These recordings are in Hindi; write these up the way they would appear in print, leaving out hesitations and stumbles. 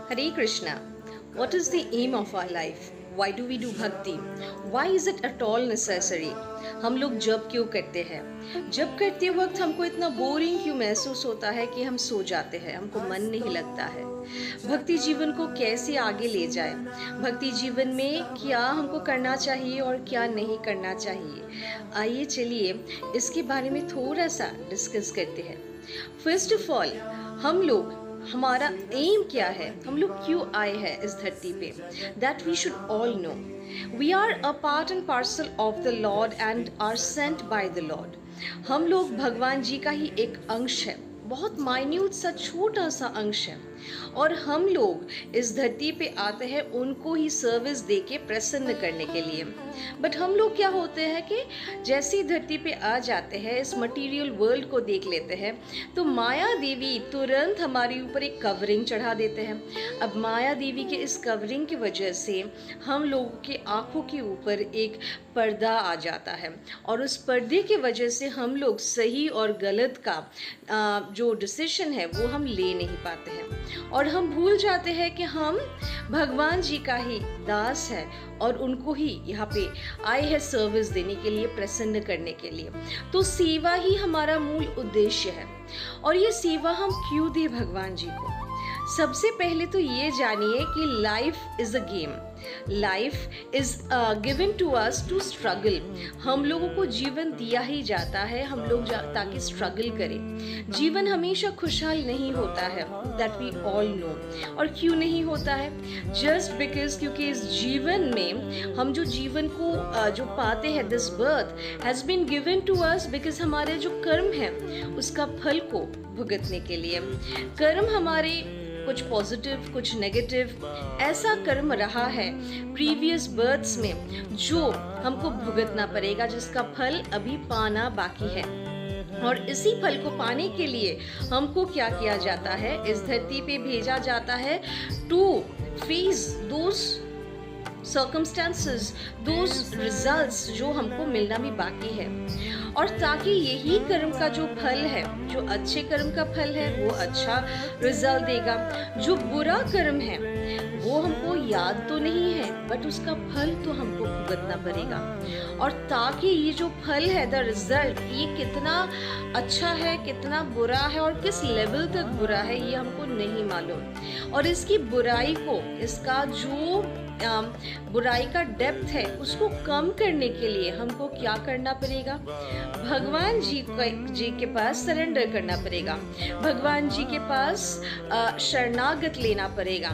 Hare Krishna. What is the aim of our life? Why do we do bhakti? Why is it at all necessary? हम लोग जप क्यों करते हैं? जप करते वक्त हमको इतना बोरिंग क्यों महसूस होता है कि हम सो जाते हैं, हमको मन नहीं लगता है। भक्ति जीवन को कैसे आगे ले जाए? भक्ति जीवन में क्या हमको करना चाहिए और क्या नहीं करना चाहिए? आइए चलिए इसके बारे में थोड़ा सा डिस्कस करते हैं। फर्स्ट ऑफ ऑल, हम लोग हमारा एम क्या है, हम लोग क्यों आए हैं इस धरती पे, that we should all know. We are a part and parcel of the lord and are sent by the lord. हम लोग भगवान जी का ही एक अंश है, बहुत माइन्यूट सा छोटा सा अंश है, और हम लोग इस धरती पे आते हैं उनको ही सर्विस दे के प्रसन्न करने के लिए। बट हम लोग क्या होते हैं कि जैसे ही धरती पे आ जाते हैं, इस मटेरियल वर्ल्ड को देख लेते हैं, तो माया देवी तुरंत हमारे ऊपर एक कवरिंग चढ़ा देते हैं। अब माया देवी के इस कवरिंग की वजह से हम लोगों के आँखों के ऊपर एक पर्दा आ जाता है, और उस पर्दे की वजह से हम लोग सही और गलत का जो डिसीजन है वो हम ले नहीं पाते हैं, और हम भूल जाते हैं कि हम भगवान जी का ही दास है और उनको ही यहाँ पे आए हैं सर्विस देने के लिए, प्रसन्न करने के लिए। तो सेवा ही हमारा मूल उद्देश्य है। और ये सेवा हम क्यों दें भगवान जी को? सबसे पहले तो ये जानिए कि life is a game, life is given to us to struggle. हम लोगों को जीवन दिया ही जाता है हम लोग ताकि स्ट्रगल करें। जीवन हमेशा खुशहाल नहीं होता है, दैट वी ऑल नो। और क्यों नहीं होता है? जस्ट बिकॉज क्योंकि इस जीवन में हम जो जीवन को जो पाते हैं, this birth has been given to us because हमारे जो कर्म है उसका फल को भुगतने के लिए। कर्म हमारे कुछ पॉजिटिव कुछ नेगेटिव ऐसा कर्म रहा है प्रीवियस बर्थ्स में जो हमको भुगतना पड़ेगा, जिसका फल अभी पाना बाकी है। और इसी फल को पाने के लिए हमको क्या किया जाता है? इस धरती पे भेजा जाता है to face those circumstances, those results जो हमको मिलना भी बाकी है। और ताकि यही कर्म का जो फल है, जो अच्छे कर्म का फल है वो अच्छा रिजल्ट देगा, जो बुरा कर्म है वो हमको याद तो नहीं है बट उसका फल तो हमको भुगतना पड़ेगा। और ताकि ये जो फल है, द रिजल्ट, ये कितना अच्छा है कितना बुरा है और किस लेवल तक बुरा है ये हमको नहीं मालूम। और इसकी बुराई को, इसका जो बुराई का डेप्थ है उसको कम करने के लिए हमको क्या करना पड़ेगा? भगवान जी के पास सरेंडर करना पड़ेगा, भगवान जी के पास शरणागत लेना पड़ेगा,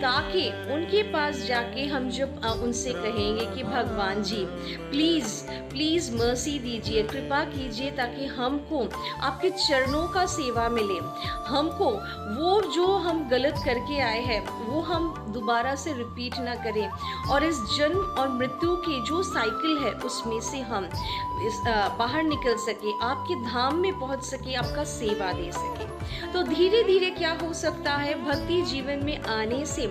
ताकि उनके पास जाके हम जब उनसे कहेंगे कि भगवान जी प्लीज प्लीज मर्सी दीजिए, कृपा कीजिए, ताकि हमको आपके चरणों का सेवा मिले, हमको वो जो हम गलत करके आए हैं वो हम दोबारा से रिपीट ना करें, और इस जन्म और मृत्यु की जो साइकिल है उसमें से हम बाहर निकल सके, आपके धाम में पहुंच सके, आपका सेवा दे सके। तो धीरे धीरे क्या हो सकता है? भक्ति जीवन में आने से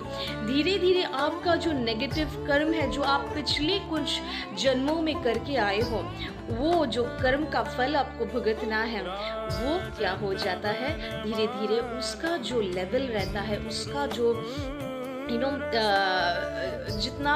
धीरे धीरे आपका जो नेगेटिव कर्म है, जो आप पिछले कुछ जन्मों में करके आए हो, वो जो कर्म का फल आपको भुगतना है वो क्या हो जाता है? धीरे धीरे उसका जो लेवल रहता है, उसका जो जितना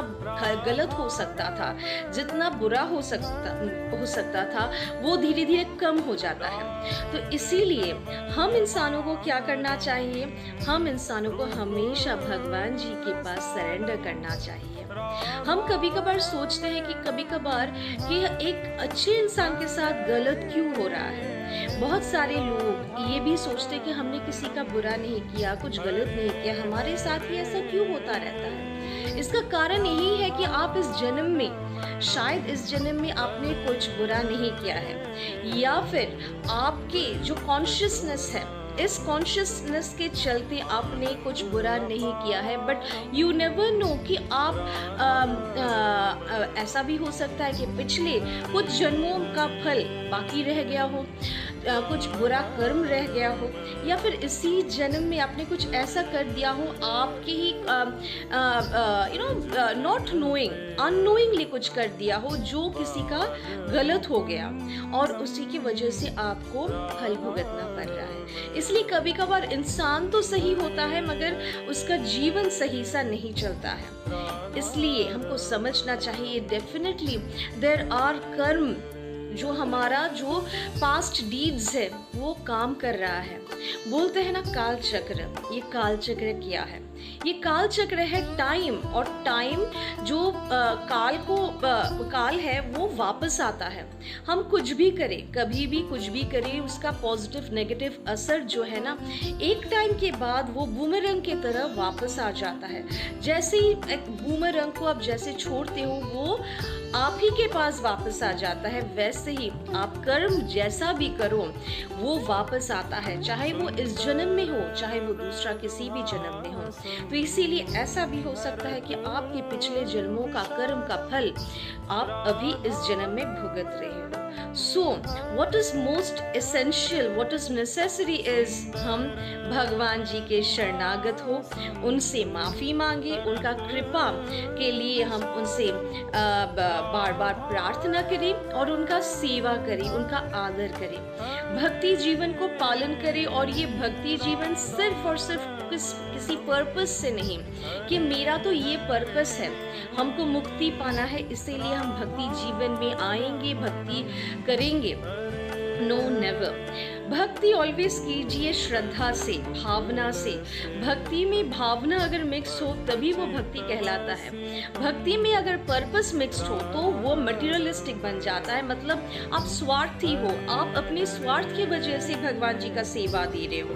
गलत हो सकता था, जितना बुरा हो सकता था वो धीरे धीरे कम हो जाता है। तो इसीलिए हम इंसानों को क्या करना चाहिए? हम इंसानों को हमेशा भगवान जी के पास सरेंडर करना चाहिए। हम कभी कभार सोचते हैं कि कभी कभार कि एक अच्छे इंसान के साथ गलत क्यों हो रहा है। बहुत सारे लोग ये भी सोचते कि हमने किसी का बुरा नहीं किया, कुछ गलत नहीं किया, हमारे साथ ही ऐसा क्यों होता रहता है? इसका कारण यही है कि आप इस जन्म में, शायद इस जन्म में आपने कुछ बुरा नहीं किया है, या फिर आपके जो कॉन्शियसनेस है, इस कॉन्शियसनेस के चलते आपने कुछ बुरा नहीं किया है। बट यू नेवर नो कि आप ऐसा भी हो सकता है कि पिछले कुछ जन्मों का फल बाकी रह गया हो। कुछ बुरा कर्म रह गया हो, या फिर इसी जन्म में आपने कुछ ऐसा कर दिया हो आपके ही नॉट नोइंग, अननोइंगली कुछ कर दिया हो जो किसी का गलत हो गया, और उसी की वजह से आपको फल भुगतना पड़ रहा है। इसलिए कभी कभार इंसान तो सही होता है मगर उसका जीवन सही सा नहीं चलता है। इसलिए हमको समझना चाहिए डेफिनेटली देयर आर कर्म, जो हमारा जो पास्ट डीड्स है वो काम कर रहा है। बोलते हैं ना काल चक्र, ये काल चक्र क्या है? ये काल चक्र है टाइम, और टाइम जो काल है वो वापस आता है। हम कुछ भी करें, कभी भी कुछ भी करें, उसका पॉजिटिव नेगेटिव असर जो है ना एक टाइम के बाद वो बूमरंग की तरह वापस आ जाता है। जैसे ही एक बूमरंग को आप जैसे छोड़ते हो वो आप ही के पास वापस आ जाता है, वैसे ही आप कर्म जैसा भी करो वो वापस आता है, चाहे वो इस जन्म में हो चाहे वो दूसरा किसी भी जन्म में हो। तो इसीलिए ऐसा भी हो सकता है कि आपके पिछले जन्मों का कर्म का फल आप अभी इस जन्म में भुगत रहे हो। So what is most essential, what is necessary is हम भगवान जी के शरणागत हो, उनसे माफी मांगे, उनका कृपा के लिए हम उनसे बार बार प्रार्थना करें और उनका सेवा करें, उनका आदर करें, भक्ति जीवन को पालन करें। और ये भक्ति जीवन सिर्फ और सिर्फ किसी पर्पस से नहीं कि मेरा तो ये पर्पस है, हमको मुक्ति पाना है इसीलिए हम भक्ति जीवन में आएंगे, भक्ति करेंगे। No never. भक्ति ऑलवेज कीजिए श्रद्धा से, भावना से। भक्ति में भावना अगर मिक्स हो तभी वो भक्ति कहलाता है। भक्ति में अगर पर्पस मिक्स्ड हो तो वो मटेरियलिस्टिक बन जाता है, मतलब आप स्वार्थी हो, आप अपने स्वार्थ की वजह से भगवान जी का सेवा दे रहे हो।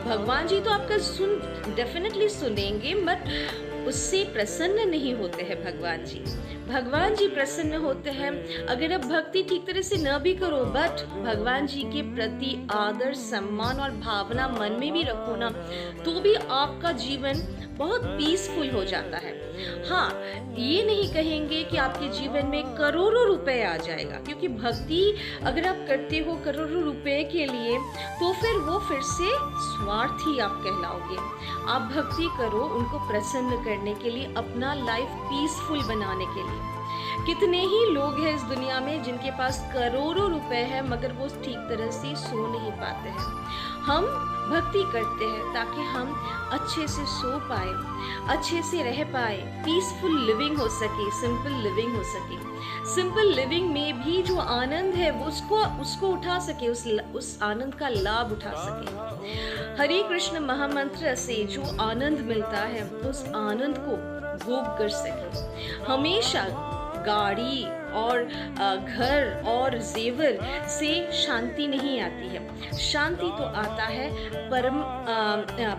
भगवान जी तो आपका डेफिनेटली सुनेंगे बट उससे प्रसन्न नहीं होते हैं भगवान जी। भगवान जी प्रसन्न होते हैं अगर आप भक्ति ठीक तरह से न भी करो, बट भगवान जी के प्रति आदर सम्मान और भावना मन में भी रखो ना, तो भी आपका जीवन बहुत पीसफुल हो जाता है। हाँ, ये नहीं कहेंगे कि आपके जीवन में करोड़ों रुपए आ जाएगा, क्योंकि भक्ति अगर आप करते हो करोड़ों रुपए के लिए तो फिर वो फिर से स्वार्थी आप कहलाओगे। आप भक्ति करो उनको प्रसन्न करने के लिए, अपना लाइफ पीसफुल बनाने के लिए। कितने ही लोग हैं इस दुनिया में जिनके पास करोड़ों रुपए हैं मगर वो ठीक तरह से सो नहीं पाते हैं। हम भक्ति करते हैं ताकि हम अच्छे से सो पाए, अच्छे से रह पाए, पीसफुल लिविंग हो सके, सिंपल लिविंग हो सके। सिंपल लिविंग में भी जो आनंद है वो उसको उठा सके, उस आनंद का लाभ उठा सके। हरे कृष्ण महामंत्र से जो आनंद मिलता है उस आनंद को भोग कर सके। हमेशा गाड़ी और घर और जेवर से शांति नहीं आती है। शांति तो आता है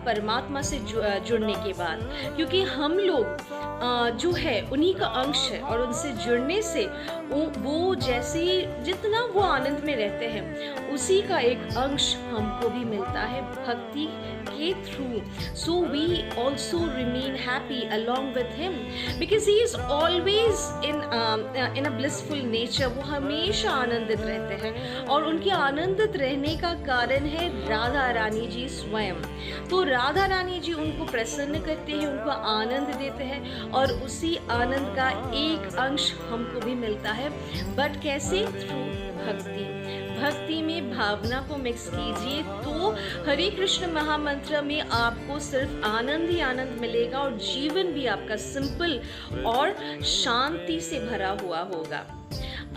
परमात्मा से जुड़ने के बाद, क्योंकि हम लोग जो है उन्हीं का अंश है और उनसे जुड़ने से वो जैसे जितना वो आनंद में रहते हैं उसी का एक अंश हमको भी मिलता है भक्ति के through. So we also remain happy along with him because he is always in a blissful nature। वो हमेशा आनंदित रहते हैं और उनके आनंदित रहने का कारण है राधा रानी जी स्वयं। तो राधा रानी जी उनको प्रसन्न करते हैं, उनको आनंद देते हैं और उसी आनंद का एक अंश हमको भी मिलता है। बट कैसे? थ्रू भक्ति। भक्ति में भावना को मिक्स कीजिए तो हरे कृष्ण महामंत्र में आपको सिर्फ आनंद ही आनंद मिलेगा और जीवन भी आपका सिंपल और शांति से भरा हुआ होगा।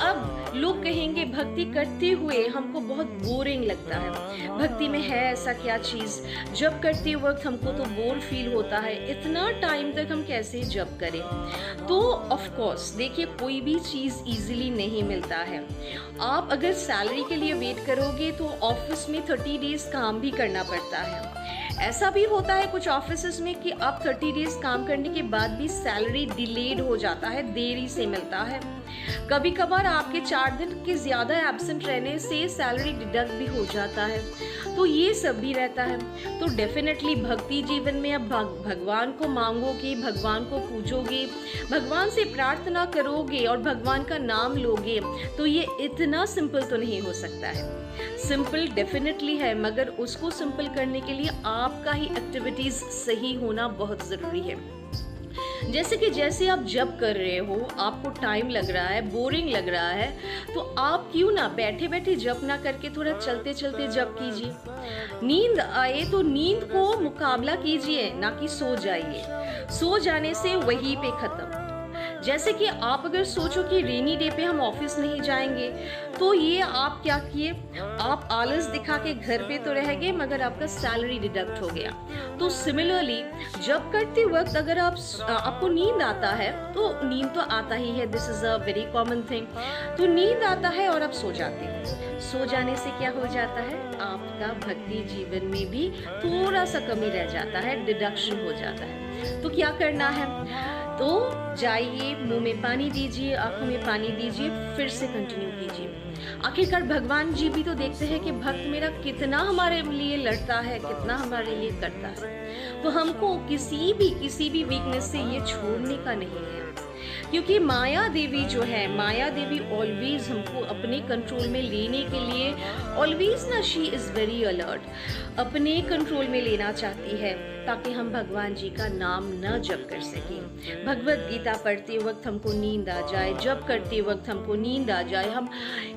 अब लोग कहेंगे भक्ति करते हुए हमको बहुत बोरिंग लगता है, भक्ति में है ऐसा क्या चीज़, जब करते वक्त हमको तो बोर फील होता है, इतना टाइम तक हम कैसे जप करें। तो ऑफ कोर्स देखिए कोई भी चीज़ इजीली नहीं मिलता है। आप अगर सैलरी के लिए वेट करोगे तो ऑफिस में 30 डेज काम भी करना पड़ता है। ऐसा भी होता है कुछ ऑफिसेस में कि आप 30 डेज काम करने के बाद भी सैलरी डिलेड हो जाता है, देरी से मिलता है। कभी कभार आपके 4 दिन के ज़्यादा एब्सेंट रहने से सैलरी डिडक्ट भी हो जाता है, तो ये सब भी रहता है। तो डेफिनेटली भक्ति जीवन में अब भगवान को मांगोगे, भगवान को पूजोगे, भगवान से प्रार्थना करोगे और भगवान का नाम लोगे, तो ये इतना सिंपल तो नहीं हो सकता है। सिंपल डेफिनेटली है, मगर उसको सिंपल करने के लिए आपका ही एक्टिविटीज सही होना बहुत ज़रूरी है। जैसे आप जप कर रहे हो, आपको टाइम लग रहा है, बोरिंग लग रहा है, तो आप क्यों ना बैठे बैठे जप ना करके थोड़ा चलते चलते जप कीजिए। नींद आए तो नींद को मुकाबला कीजिए, ना कि सो जाइए। सो जाने से वहीं पे खत्म। जैसे कि आप अगर सोचो कि रेनी डे पे हम ऑफिस नहीं जाएंगे, तो ये आप क्या किए, आप आलस दिखा के घर पे तो रह गए, मगर आपका सैलरी डिडक्ट हो गया। तो सिमिलरली जब करते वक्त अगर आपको नींद आता है, तो नींद तो आता ही है, this is a very common thing. तो नींद आता है और आप सो जाते हो। सो जाने से क्या हो जाता है, आपका भक्ति जीवन में भी थोड़ा सा कमी रह जाता है, डिडक्शन हो जाता है। तो क्या करना है, तो जाइए, मुंह में पानी दीजिए, आंखों में पानी दीजिए, फिर से कंटिन्यू कीजिए। आखिरकार भगवान जी भी तो देखते हैं कि भक्त मेरा कितना हमारे लिए लड़ता है, कितना हमारे लिए करता है। तो हमको किसी भी वीकनेस से ये छोड़ने का नहीं है, क्योंकि माया देवी जो है, माया देवी ऑलवेज हमको अपने कंट्रोल में लेने के लिए ऑलवेज ना, शी इज वेरी अलर्ट, अपने कंट्रोल में लेना चाहती है, ताकि हम भगवान जी का नाम न जप कर सकें। भगवत गीता पढ़ते वक्त हमको नींद आ जाए, जप करते वक्त हमको नींद आ जाए, हम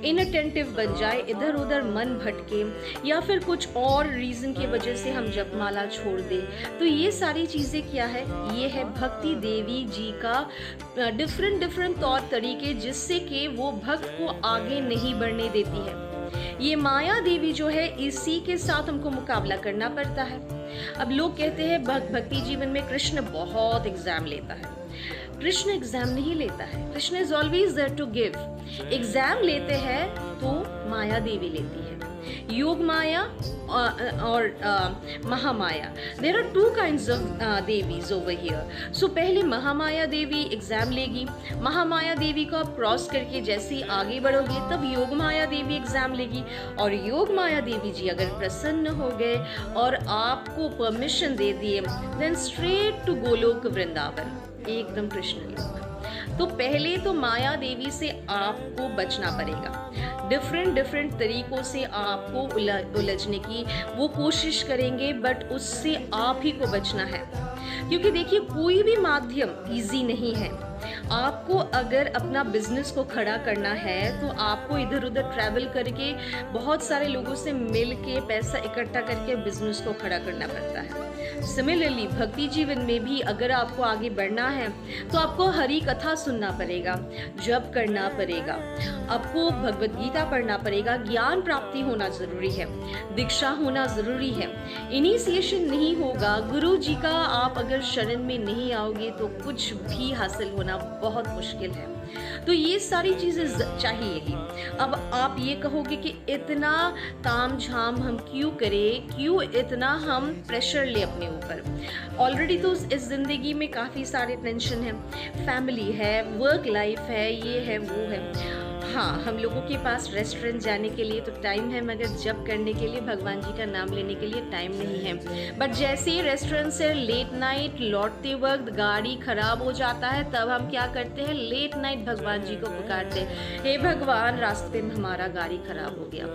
इनअटेंटिव बन जाए, इधर उधर मन भटके, या फिर कुछ और रीज़न की वजह से हम जपमाला छोड़ दें, तो ये सारी चीज़ें क्या है, ये है भक्ति देवी जी का डिफरेंट तौर तरीके, जिससे कि वो भक्त को आगे नहीं बढ़ने देती है। ये माया देवी जो है, इसी के साथ हमको मुकाबला करना पड़ता है। अब लोग कहते हैं भक्ति जीवन में कृष्ण बहुत एग्जाम लेता है। कृष्ण एग्जाम नहीं लेता है, Krishna is always there to give. Exam लेते हैं तो माया देवी लेती है, योग माया और Mahamaya. There are 2 kinds of देवीज ओवर हियर। सो पहले महामाया देवी एग्जाम लेगी, महामाया देवी को आप क्रॉस करके जैसे ही आगे बढ़ोगे, तब योग माया देवी एग्जाम लेगी, और योग माया देवी जी अगर प्रसन्न हो गए और आपको परमिशन दे दिए, then straight to Golok Vrindavan, एकदम कृष्ण लोक। तो पहले तो माया देवी से आपको बचना पड़ेगा। डिफरेंट तरीकों से आपको उलझने की वो कोशिश करेंगे, बट उससे आप ही को बचना है। क्योंकि देखिए, कोई भी माध्यम इजी नहीं है। आपको अगर अपना बिजनेस को खड़ा करना है, तो आपको इधर उधर ट्रैवल करके, बहुत सारे लोगों से मिल के, पैसा इकट्ठा करके बिजनेस को खड़ा करना पड़ता है। सिमिलरली भक्ति जीवन में भी अगर आपको आगे बढ़ना है, तो आपको हरि कथा सुनना पड़ेगा, जप करना पड़ेगा, आपको भगवत गीता पढ़ना पड़ेगा, ज्ञान प्राप्ति होना जरूरी है, दीक्षा होना जरूरी है। इनिशिएशन नहीं होगा, गुरु जी का आप अगर शरण में नहीं आओगे, तो कुछ भी हासिल होना बहुत मुश्किल है। तो ये सारी चीजें चाहिए ही। अब आप ये कहोगे कि इतना ताम झाम हम क्यों करें, क्यों इतना हम प्रेशर ले अपने ऊपर। ऑलरेडी तो इस जिंदगी में काफ़ी सारे टेंशन है, फैमिली है, वर्क लाइफ है, ये है वो है। हाँ, हम लोगों के पास रेस्टोरेंट जाने के लिए तो टाइम है, मगर जप करने के लिए, भगवान जी का नाम लेने के लिए टाइम नहीं है। बट जैसे ही रेस्टोरेंट से लेट नाइट लौटते वक्त गाड़ी खराब हो जाता है, तब हम क्या करते हैं, लेट नाइट भगवान जी को पुकारते हैं, हे भगवान, रास्ते में हमारा गाड़ी खराब हो गया।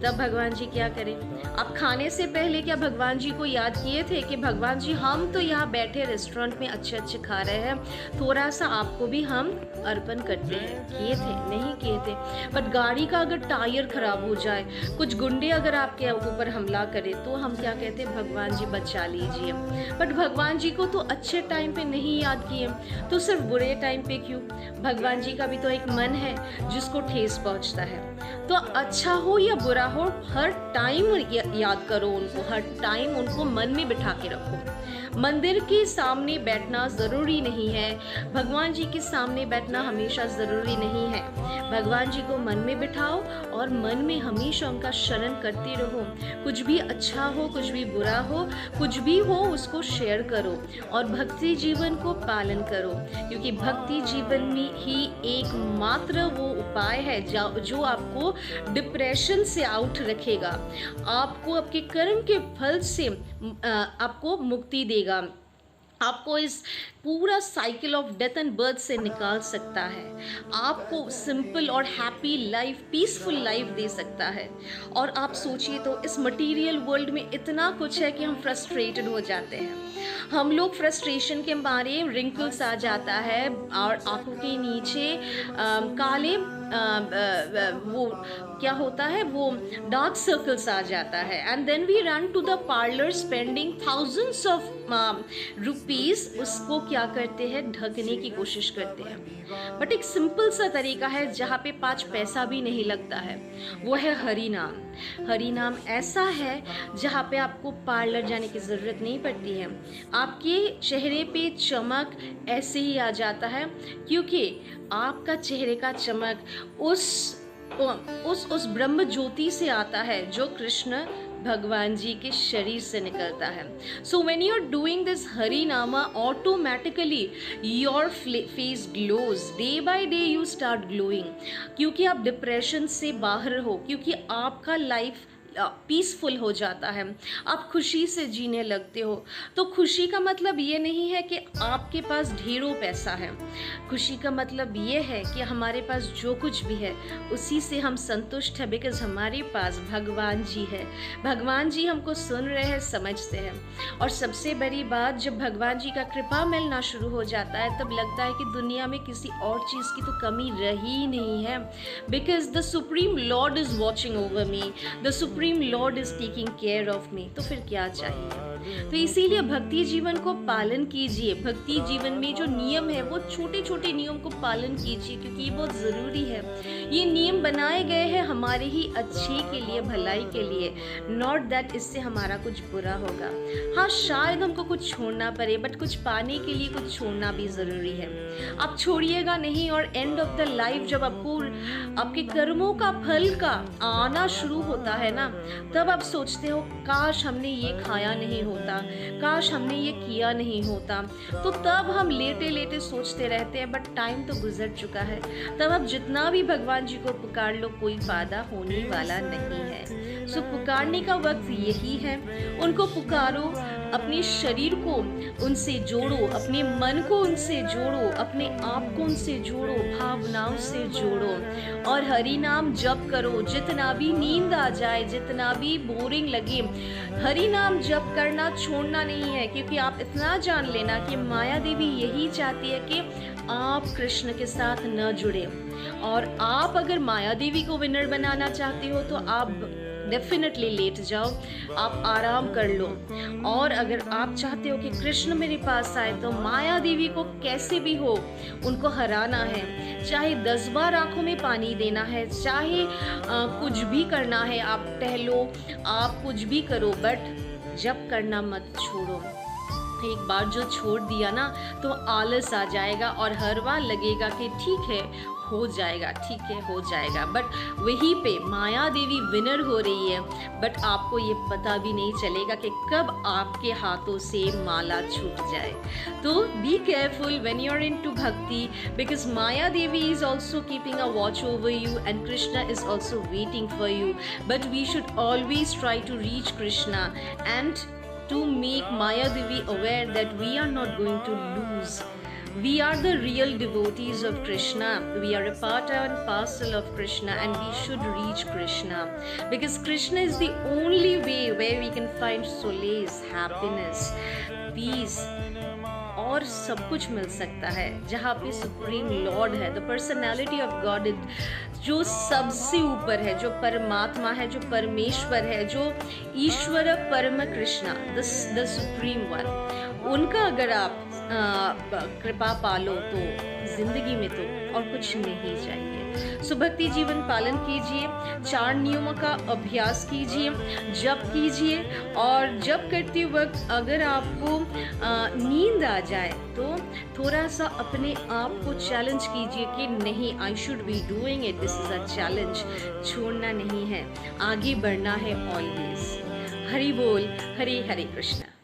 तब भगवान जी क्या करें? आप खाने से पहले क्या भगवान जी को याद किए थे कि भगवान जी, हम तो यहाँ बैठे रेस्टोरेंट में अच्छे खा रहे हैं, थोड़ा सा आपको भी हम अर्पण करते हैं? किए थे? नहीं किए थे। बट गाड़ी का अगर टायर खराब हो जाए, कुछ गुंडे अगर आपके ऊपर हमला करे, तो हम क्या कहते हैं, भगवान जी बचा लीजिए। बट भगवान जी को तो अच्छे टाइम पे नहीं याद किए, तो सिर्फ बुरे टाइम पे क्यों? भगवान जी का भी तो एक मन है जिसको ठेस पहुंचता है। तो अच्छा हो या बुरा हो, हर टाइम याद करो उनको, हर टाइम उनको मन में बिठा के रखो। मंदिर के सामने बैठना ज़रूरी नहीं है, भगवान जी के सामने बैठना हमेशा ज़रूरी नहीं है। भगवान जी को मन में बिठाओ और मन में हमेशा उनका शरण करते रहो। कुछ भी अच्छा हो, कुछ भी बुरा हो, कुछ भी हो, उसको शेयर करो और भक्ति जीवन को पालन करो, क्योंकि भक्ति जीवन में ही एकमात्र वो उपाय है जो आपको डिप्रेशन से आउट रखेगा, आपको आपके कर्म के फल से आपको मुक्ति देगा, आपको इस पूरा cycle of death and birth से निकाल सकता है, आपको सिंपल और हैप्पी लाइफ, पीसफुल लाइफ दे सकता है। और आप सोचिए तो इस मटेरियल वर्ल्ड में इतना कुछ है कि हम फ्रस्ट्रेटेड हो जाते हैं। हम लोग फ्रस्ट्रेशन के मारे रिंकल्स आ जाता है और आंखों के नीचे काले वो क्या होता है, वो डार्क सर्कल्स आ जाता है, and then we run to the parlour spending thousands of rupees, उसको क्या करते हैं, ढकने की कोशिश करते हैं। बट एक सिंपल सा तरीका है जहाँ पे 5 पैसा भी नहीं लगता है, वो है हरि नाम। हरि नाम ऐसा है जहाँ पे आपको पार्लर जाने की ज़रूरत नहीं पड़ती है, आपके चेहरे पे चमक ऐसे ही आ जाता है, क्योंकि आपका चेहरे का चमक उस ब्रह्म ज्योति से आता है जो कृष्ण भगवान जी के शरीर से निकलता है। So when you are doing this Hari nama, automatically your face glows, day by day you start glowing, क्योंकि आप डिप्रेशन से बाहर हो, क्योंकि आपका लाइफ पीसफुल हो जाता है, आप खुशी से जीने लगते हो। तो खुशी का मतलब ये नहीं है कि आपके पास ढेरों पैसा है, खुशी का मतलब ये है कि हमारे पास जो कुछ भी है उसी से हम संतुष्ट हैं, बिकॉज हमारे पास भगवान जी है, भगवान जी हमको सुन रहे हैं, समझते हैं। और सबसे बड़ी बात, जब भगवान जी का कृपा मिलना शुरू हो जाता है तब लगता है कि दुनिया में किसी और चीज़ की तो कमी रही नहीं है, because the supreme Lord is watching over me, the supreme Lord is taking care of me. तो फिर क्या चाहिए? तो इसीलिए भक्ति जीवन को पालन कीजिए। भक्ति जीवन में जो नियम है वो छोटे छोटे नियम को पालन कीजिए, क्योंकि ये बहुत ज़रूरी है। ये नियम बनाए गए हैं हमारे ही अच्छे के लिए, भलाई के लिए, नॉट दैट इससे हमारा कुछ बुरा होगा। हाँ, शायद हमको कुछ छोड़ना पड़े, बट कुछ पाने के लिए कुछ छोड़ना भी ज़रूरी है। आप छोड़िएगा नहीं, और एंड ऑफ द लाइफ जब आपको आपके कर्मों का फल का आना शुरू होता है ना, तब आप सोचते हो काश हमने ये खाया नहीं होता, काश हमने ये किया नहीं होता। तो तब हम लेटे लेटे सोचते रहते हैं, बट टाइम तो गुजर चुका है। तब आप जितना भी भगवान जी को पुकार लो, कोई फायदा होने वाला नहीं है। सो पुकारने का वक्त यही है, उनको पुकारो, अपने शरीर को उनसे जोड़ो, अपने मन को उनसे जोड़ो, अपने आप को उनसे जोड़ो, भावनाओं से जोड़ो, और हरि नाम जप करो। जितना भी नींद आ जाए, जितना भी बोरिंग लगे, हरि नाम जप करना छोड़ना नहीं है, क्योंकि आप इतना जान लेना कि माया देवी यही चाहती है कि आप कृष्ण के साथ न जुड़े। और आप अगर माया देवी को विनर बनाना चाहते हो तो आप डेफिनेटली लेट जाओ, आप आराम कर लो। और अगर आप चाहते हो कि कृष्ण मेरे पास आए, तो माया देवी को कैसे भी हो उनको हराना है, चाहे 10 बार आंखों में पानी देना है, चाहे कुछ भी करना है, आप टहलो, आप कुछ भी करो, बट जब करना मत छोड़ो। एक बार जो छोड़ दिया ना तो आलस आ जाएगा और हर बार लगेगा कि ठीक है हो जाएगा, ठीक है हो जाएगा, बट वहीं पे माया देवी विनर हो रही है, बट आपको ये पता भी नहीं चलेगा कि कब आपके हाथों से माला छूट जाए। तो be careful when you are into bhakti, because Maya Devi is also keeping a watch over you and Krishna is also waiting for you, but we should always try to reach Krishna and to make Maya Devi aware that we are not going to lose. We are the real devotees of Krishna. We are a part and parcel of Krishna, and we should reach Krishna, because Krishna is the only way where we can find solace, happiness, peace, और सब कुछ मिल सकता है जहाँ पे सुप्रीम लॉर्ड है, द पर्सनैलिटी ऑफ गॉड, जो सबसे ऊपर है, जो परमात्मा है, जो परमेश्वर है, जो ईश्वर परम कृष्णा, द सुप्रीम वन। उनका अगर आप कृपा पालो तो जिंदगी में तो और कुछ नहीं चाहिए। सो भक्ति जीवन पालन कीजिए, 4 नियमों का अभ्यास कीजिए, जप कीजिए, और जप करते वक्त अगर आपको नींद आ जाए तो थोड़ा सा अपने आप को चैलेंज कीजिए कि नहीं, I should be doing it, this is a challenge. छोड़ना नहीं है, आगे बढ़ना है ऑलवेज। हरि बोल, हरे हरे कृष्णा।